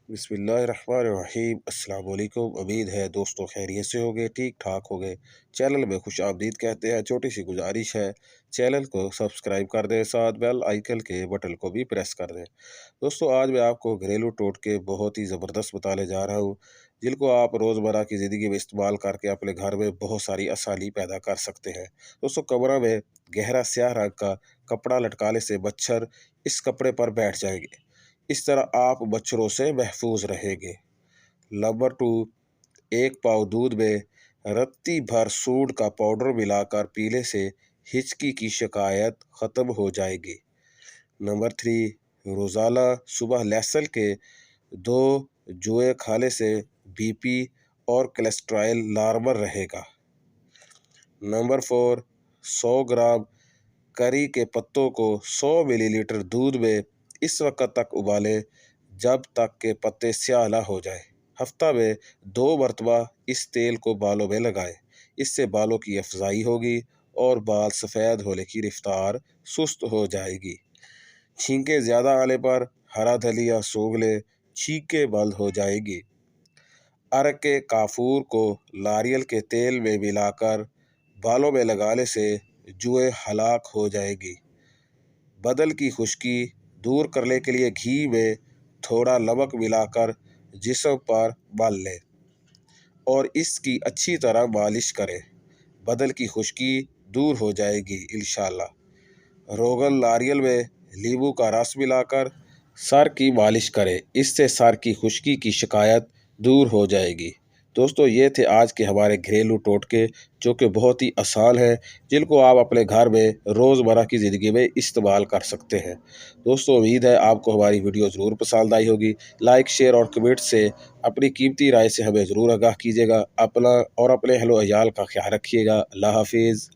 بسم اللہ الرحمن الرحیم۔ السلام علیکم، امید ہے دوستوں خیریت سے ہوگے، ٹھیک ٹھاک ہوگے۔ چینل میں خوش آمدید کہتے ہیں۔ چھوٹی سی گزارش ہے، چینل کو سبسکرائب کر دیں، ساتھ بیل آئیکن کے بٹن کو بھی پریس کر دیں۔ دوستوں آج میں آپ کو گھریلو ٹوٹکے بہت ہی زبردست بتانے جا رہا ہوں، جن کو آپ روزمرہ کی زندگی میں استعمال کر کے اپنے گھر میں بہت ساری آسانی پیدا کر سکتے ہیں۔ دوستوں کمرہ میں گہرا سیاہ رنگ کا کپڑا لٹکانے سے مچھر اس کپڑے پر بیٹھ جائیں گے، اس طرح آپ مچھروں سے محفوظ رہیں گے۔ نمبر 2، ایک پاؤ دودھ میں رتی بھر سونڈ کا پاؤڈر ملا کر پینے سے ہچکی کی شکایت ختم ہو جائے گی۔ نمبر 3، روزانہ صبح لہسن کے 2 جوئے کھانے سے بی پی اور کولیسٹرول نارمل رہے گا۔ نمبر 4، 100 گرام کری کے پتوں کو 100 ملی لیٹر دودھ میں اس وقت تک ابالیں جب تک کہ پتے سیاہ نہ ہو جائیں۔ ہفتہ میں 2 مرتبہ اس تیل کو بالوں میں لگائیں، اس سے بالوں کی افزائی ہوگی اور بال سفید ہونے کی رفتار سست ہو جائے گی۔ چھینکیں زیادہ آنے پر ہرا دھنیا سونگھ لیں، چھینکیں بند ہو جائے گی۔ ارک کے کافور کو ناریل کے تیل میں ملا کر بالوں میں لگانے سے جوئیں ہلاک ہو جائے گی۔ بدن کی خشکی دور کرنے کے لیے گھی میں تھوڑا نمک ملا کر جسم پر مل لیں اور اس کی اچھی طرح مالش کریں، بدن کی خشکی دور ہو جائے گی انشاءاللہ۔ روغن ناریل میں لیمو کا رس ملا کر سر کی مالش کریں، اس سے سر کی خشکی کی شکایت دور ہو جائے گی۔ دوستو یہ تھے آج کے ہمارے گھریلو ٹوٹکے، جو کہ بہت ہی آسان ہیں، جن کو آپ اپنے گھر میں روزمرہ کی زندگی میں استعمال کر سکتے ہیں۔ دوستو امید ہے آپ کو ہماری ویڈیو ضرور پسند آئی ہوگی۔ لائک، شیئر اور کمنٹ سے اپنی قیمتی رائے سے ہمیں ضرور آگاہ کیجیے گا۔ اپنا اور اپنے اہل و عیال کا خیال رکھیے گا۔ اللہ حافظ۔